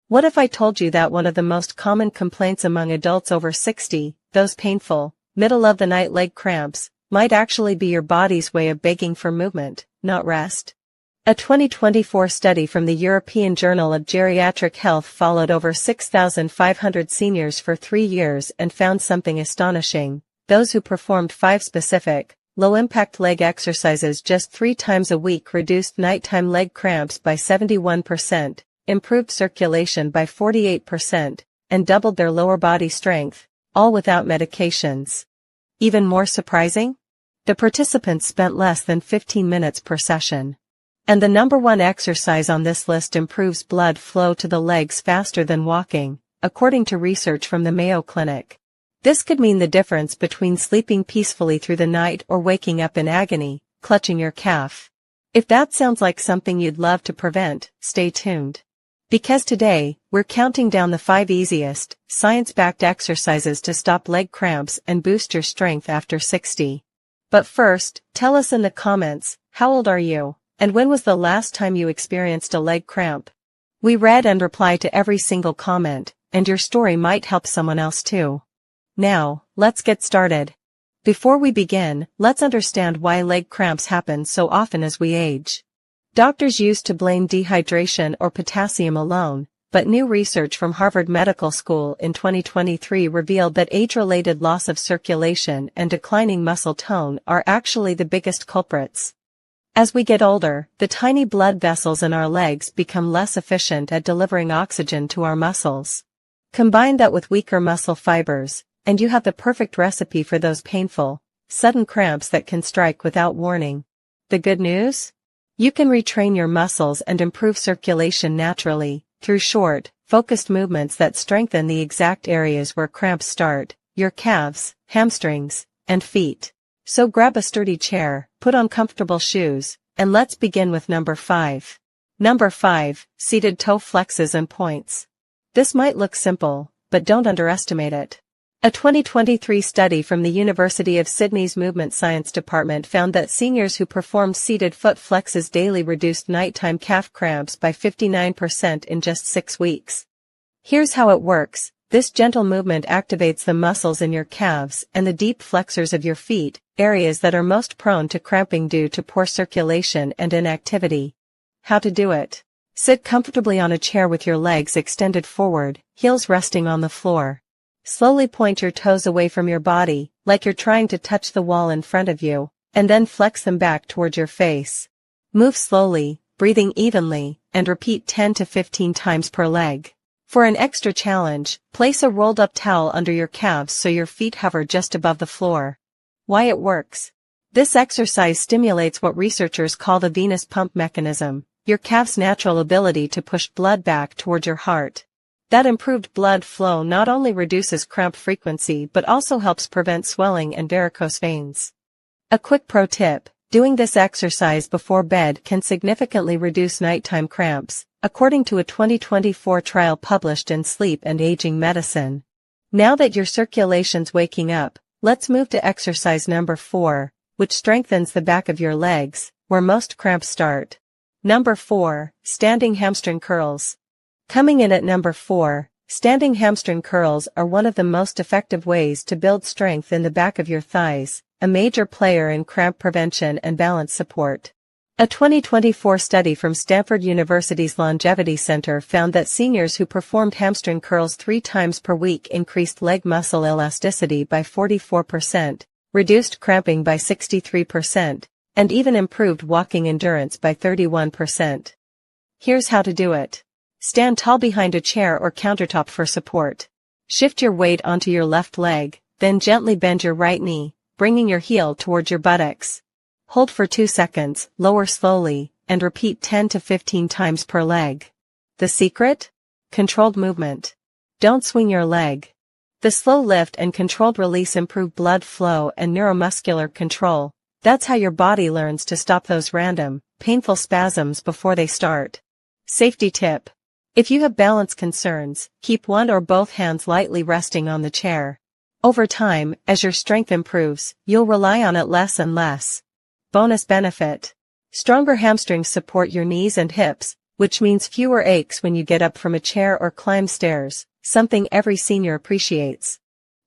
What if I told you that one of the most common complaints among adults over 60, those painful, middle-of-the-night leg cramps, might actually be your body's way of begging for movement, not rest? A 2024 study from the European Journal of Geriatric Health followed over 6,500 seniors for 3 years and found something astonishing. Those who performed 5 specific, low-impact leg exercises just 3 times a week reduced nighttime leg cramps by 71%, improved circulation by 48%, and doubled their lower body strength, all without medications. Even more surprising? The participants spent less than 15 minutes per session. And the number one exercise on this list improves blood flow to the legs faster than walking, according to research from the Mayo Clinic. This could mean the difference between sleeping peacefully through the night or waking up in agony, clutching your calf. If that sounds like something you'd love to prevent, stay tuned. Because today, we're counting down the 5 easiest, science-backed exercises to stop leg cramps and boost your strength after 60. But first, tell us in the comments, how old are you? And when was the last time you experienced a leg cramp? We read and reply to every single comment, and your story might help someone else too. Now, let's get started. Before we begin, let's understand why leg cramps happen so often as we age. Doctors used to blame dehydration or potassium alone, but new research from Harvard Medical School in 2023 revealed that age-related loss of circulation and declining muscle tone are actually the biggest culprits. As we get older, the tiny blood vessels in our legs become less efficient at delivering oxygen to our muscles. Combine that with weaker muscle fibers, and you have the perfect recipe for those painful, sudden cramps that can strike without warning. The good news? You can retrain your muscles and improve circulation naturally, through short, focused movements that strengthen the exact areas where cramps start, your calves, hamstrings, and feet. So grab a sturdy chair, put on comfortable shoes, and let's begin with number 5. Number 5, seated toe flexes and points. This might look simple, but don't underestimate it. A 2023 study from the University of Sydney's Movement Science Department found that seniors who performed seated foot flexes daily reduced nighttime calf cramps by 59% in just 6 weeks. Here's how it works. This gentle movement activates the muscles in your calves and the deep flexors of your feet, areas that are most prone to cramping due to poor circulation and inactivity. How to do it? Sit comfortably on a chair with your legs extended forward, heels resting on the floor. Slowly point your toes away from your body, like you're trying to touch the wall in front of you, and then flex them back toward your face. Move slowly, breathing evenly, and repeat 10 to 15 times per leg. For an extra challenge, place a rolled-up towel under your calves so your feet hover just above the floor. Why it works? This exercise stimulates what researchers call the venous pump mechanism, your calf's natural ability to push blood back toward your heart. That improved blood flow not only reduces cramp frequency but also helps prevent swelling and varicose veins. A quick pro tip: doing this exercise before bed can significantly reduce nighttime cramps, according to a 2024 trial published in Sleep and Aging Medicine. Now that your circulation's waking up, let's move to exercise number 4, which strengthens the back of your legs, where most cramps start. Number 4, standing hamstring curls. Coming in at number 4, standing hamstring curls are one of the most effective ways to build strength in the back of your thighs, a major player in cramp prevention and balance support. A 2024 study from Stanford University's Longevity Center found that seniors who performed hamstring curls 3 times per week increased leg muscle elasticity by 44%, reduced cramping by 63%, and even improved walking endurance by 31%. Here's how to do it. Stand tall behind a chair or countertop for support. Shift your weight onto your left leg, then gently bend your right knee, bringing your heel towards your buttocks. Hold for 2 seconds, lower slowly, and repeat 10 to 15 times per leg. The secret? Controlled movement. Don't swing your leg. The slow lift and controlled release improve blood flow and neuromuscular control. That's how your body learns to stop those random, painful spasms before they start. Safety tip: if you have balance concerns, keep one or both hands lightly resting on the chair. Over time, as your strength improves, you'll rely on it less and less. Bonus benefit: stronger hamstrings support your knees and hips, which means fewer aches when you get up from a chair or climb stairs, something every senior appreciates.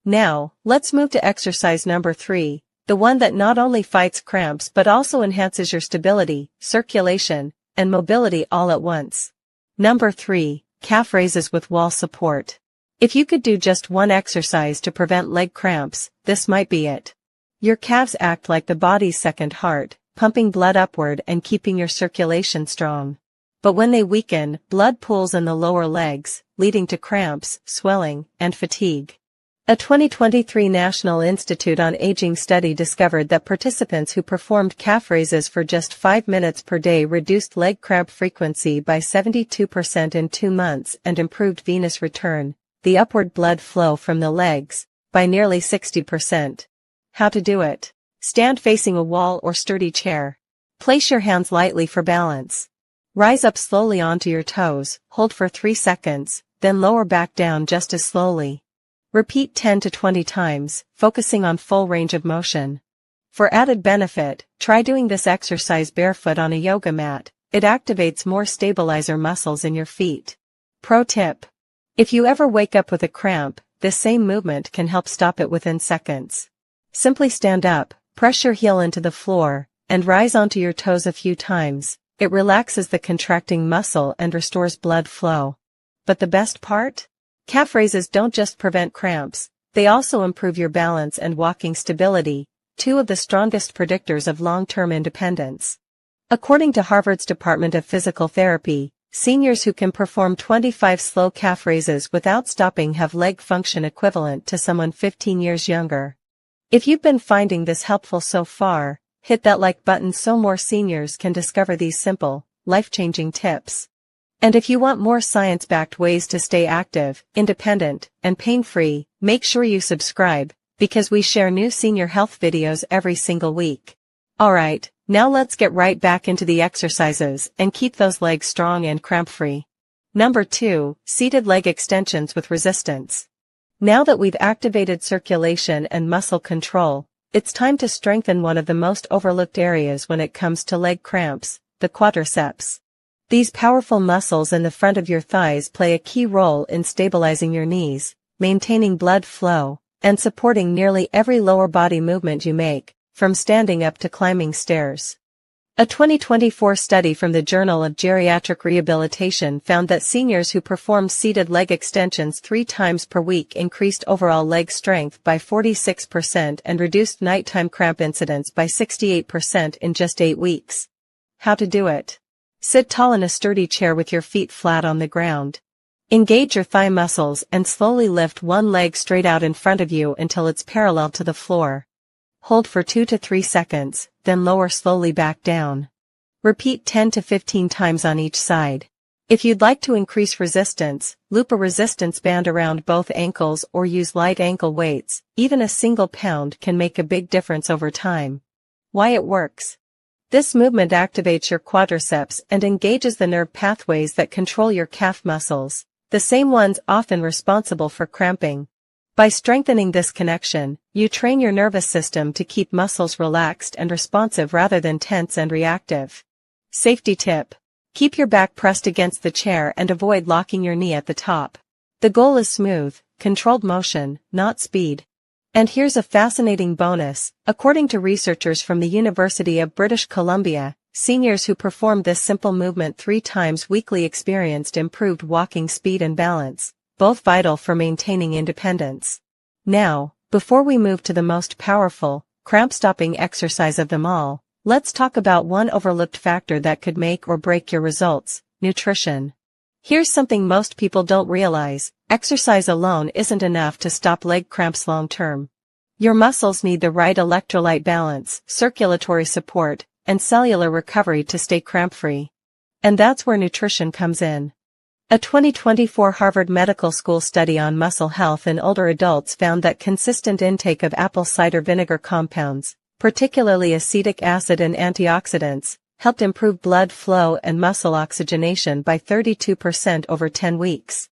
Now, let's move to exercise number 3, the one that not only fights cramps but also enhances your stability, circulation, and mobility all at once. Number 3, calf raises with wall support. If you could do just one exercise to prevent leg cramps, this might be it. Your calves act like the body's second heart, pumping blood upward and keeping your circulation strong. But when they weaken, blood pools in the lower legs, leading to cramps, swelling, and fatigue. A 2023 National Institute on Aging study discovered that participants who performed calf raises for just 5 minutes per day reduced leg cramp frequency by 72% in 2 months and improved venous return, the upward blood flow from the legs, by nearly 60%. How to do it? Stand facing a wall or sturdy chair. Place your hands lightly for balance. Rise up slowly onto your toes, hold for 3 seconds, then lower back down just as slowly. Repeat 10 to 20 times, focusing on full range of motion. For added benefit, try doing this exercise barefoot on a yoga mat. It activates more stabilizer muscles in your feet. Pro tip: if you ever wake up with a cramp, this same movement can help stop it within seconds. Simply stand up, press your heel into the floor, and rise onto your toes a few times. It relaxes the contracting muscle and restores blood flow. But the best part? Calf raises don't just prevent cramps, they also improve your balance and walking stability, 2 of the strongest predictors of long-term independence. According to Harvard's Department of Physical Therapy, seniors who can perform 25 slow calf raises without stopping have leg function equivalent to someone 15 years younger. If you've been finding this helpful so far, hit that like button so more seniors can discover these simple, life-changing tips. And if you want more science-backed ways to stay active, independent, and pain-free, make sure you subscribe, because we share new senior health videos every single week. Alright, now let's get right back into the exercises and keep those legs strong and cramp-free. Number 2, seated leg extensions with resistance. Now that we've activated circulation and muscle control, it's time to strengthen one of the most overlooked areas when it comes to leg cramps, the quadriceps. These powerful muscles in the front of your thighs play a key role in stabilizing your knees, maintaining blood flow, and supporting nearly every lower body movement you make, from standing up to climbing stairs. A 2024 study from the Journal of Geriatric Rehabilitation found that seniors who performed seated leg extensions 3 times per week increased overall leg strength by 46% and reduced nighttime cramp incidence by 68% in just 8 weeks. How to do it? Sit tall in a sturdy chair with your feet flat on the ground. Engage your thigh muscles and slowly lift one leg straight out in front of you until it's parallel to the floor. Hold for 2 to 3 seconds, then lower slowly back down. Repeat 10 to 15 times on each side. If you'd like to increase resistance, loop a resistance band around both ankles or use light ankle weights. Even a single pound can make a big difference over time. Why it works? This movement activates your quadriceps and engages the nerve pathways that control your calf muscles, the same ones often responsible for cramping. By strengthening this connection, you train your nervous system to keep muscles relaxed and responsive rather than tense and reactive. Safety tip: keep your back pressed against the chair and avoid locking your knee at the top. The goal is smooth, controlled motion, not speed. And here's a fascinating bonus. According to researchers from the University of British Columbia, seniors who performed this simple movement 3 times weekly experienced improved walking speed and balance, both vital for maintaining independence. Now, before we move to the most powerful, cramp-stopping exercise of them all, let's talk about one overlooked factor that could make or break your results: nutrition. Here's something most people don't realize: exercise alone isn't enough to stop leg cramps long-term. Your muscles need the right electrolyte balance, circulatory support, and cellular recovery to stay cramp-free. And that's where nutrition comes in. A 2024 Harvard Medical School study on muscle health in older adults found that consistent intake of apple cider vinegar compounds, particularly acetic acid and antioxidants, helped improve blood flow and muscle oxygenation by 32% over 10 weeks.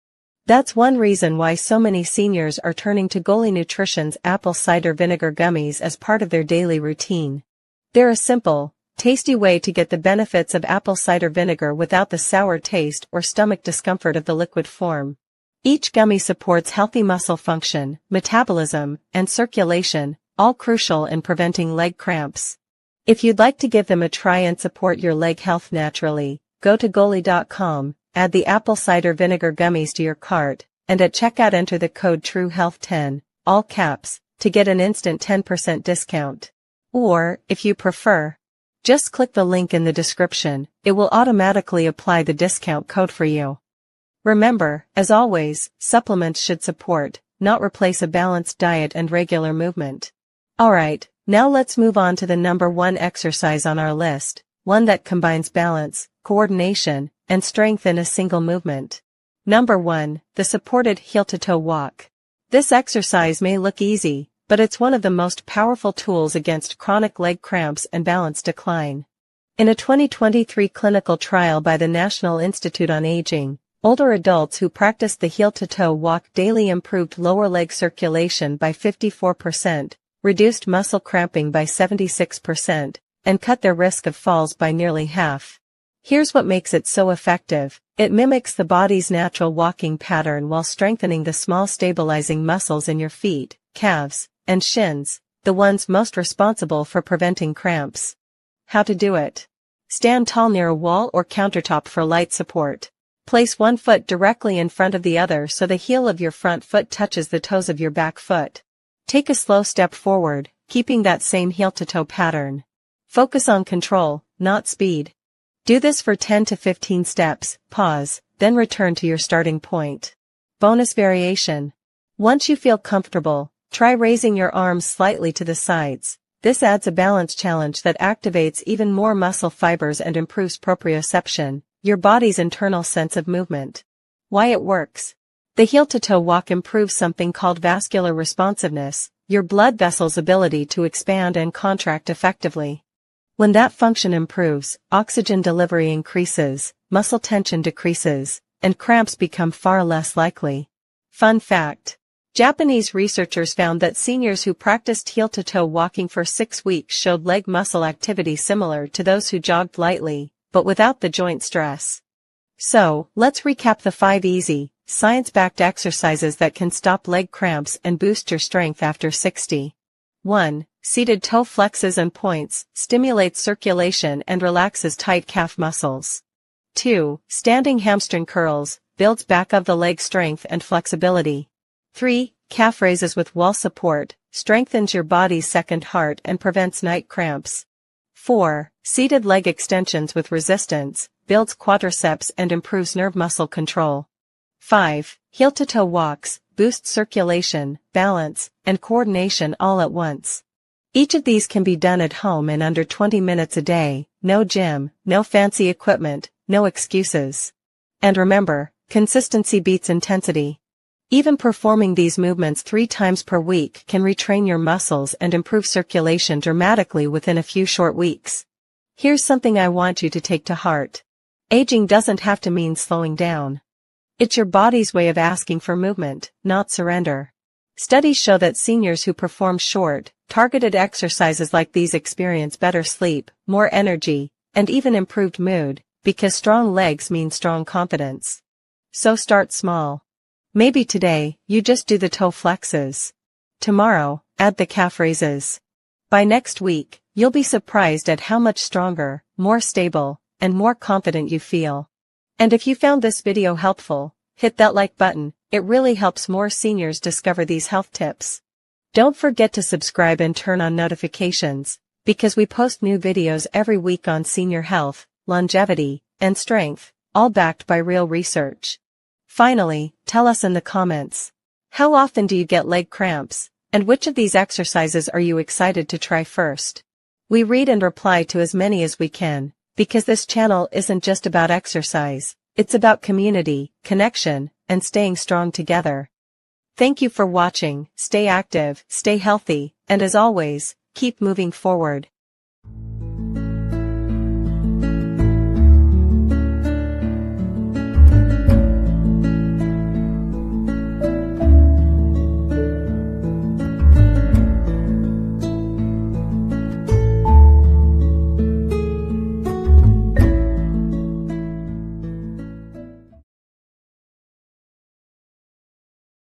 That's one reason why so many seniors are turning to Goli Nutrition's apple cider vinegar gummies as part of their daily routine. They're a simple, Tasty way to get the benefits of apple cider vinegar without the sour taste or stomach discomfort of the liquid form. Each gummy supports healthy muscle function, metabolism, and circulation, all crucial in preventing leg cramps. If you'd like to give them a try and support your leg health naturally, go to goli.com, add the apple cider vinegar gummies to your cart, and at checkout enter the code TRUEHEALTH10, all caps, to get an instant 10% discount. Or, if you prefer, just click the link in the description, it will automatically apply the discount code for you. Remember, as always, supplements should support, not replace a balanced diet and regular movement. Alright, now let's move on to the number 1 exercise on our list, one that combines balance, coordination, and strength in a single movement. Number 1, the supported heel-to-toe walk. This exercise may look easy, but it's one of the most powerful tools against chronic leg cramps and balance decline. In a 2023 clinical trial by the National Institute on Aging, older adults who practiced the heel-to-toe walk daily improved lower leg circulation by 54%, reduced muscle cramping by 76%, and cut their risk of falls by nearly half. Here's what makes it so effective. It mimics the body's natural walking pattern while strengthening the small stabilizing muscles in your feet, calves, and shins, the ones most responsible for preventing cramps. How to do it. Stand tall near a wall or countertop for light support. Place one foot directly in front of the other so the heel of your front foot touches the toes of your back foot. Take a slow step forward, keeping that same heel-to-toe pattern. Focus on control, not speed. Do this for 10 to 15 steps, pause, then return to your starting point. Bonus variation. Once you feel comfortable, try raising your arms slightly to the sides. This adds a balance challenge that activates even more muscle fibers and improves proprioception, your body's internal sense of movement. Why it works. The heel-to-toe walk improves something called vascular responsiveness, your blood vessels' ability to expand and contract effectively. When that function improves, oxygen delivery increases, muscle tension decreases, and cramps become far less likely. Fun fact. Japanese researchers found that seniors who practiced heel-to-toe walking for 6 weeks showed leg muscle activity similar to those who jogged lightly, but without the joint stress. So, let's recap the 5 easy, science-backed exercises that can stop leg cramps and boost your strength after 60. 1. Seated toe flexes and points, stimulates circulation and relaxes tight calf muscles. 2. Standing hamstring curls, builds back of the leg strength and flexibility. 3. Calf raises with wall support, strengthens your body's second heart and prevents night cramps. 4. Seated leg extensions with resistance, builds quadriceps and improves nerve muscle control. 5. Heel-to-toe walks, boosts circulation, balance, and coordination all at once. Each of these can be done at home in under 20 minutes a day, no gym, no fancy equipment, no excuses. And remember, consistency beats intensity. Even performing these movements 3 times per week can retrain your muscles and improve circulation dramatically within a few short weeks. Here's something I want you to take to heart. Aging doesn't have to mean slowing down. It's your body's way of asking for movement, not surrender. Studies show that seniors who perform short, targeted exercises like these experience better sleep, more energy, and even improved mood, because strong legs mean strong confidence. So start small. Maybe today, you just do the toe flexes. Tomorrow, add the calf raises. By next week, you'll be surprised at how much stronger, more stable, and more confident you feel. And if you found this video helpful, hit that like button, it really helps more seniors discover these health tips. Don't forget to subscribe and turn on notifications, because we post new videos every week on senior health, longevity, and strength, all backed by real research. Finally, tell us in the comments. How often do you get leg cramps, and which of these exercises are you excited to try first? We read and reply to as many as we can, because this channel isn't just about exercise, it's about community, connection, and staying strong together. Thank you for watching, stay active, stay healthy, and as always, keep moving forward.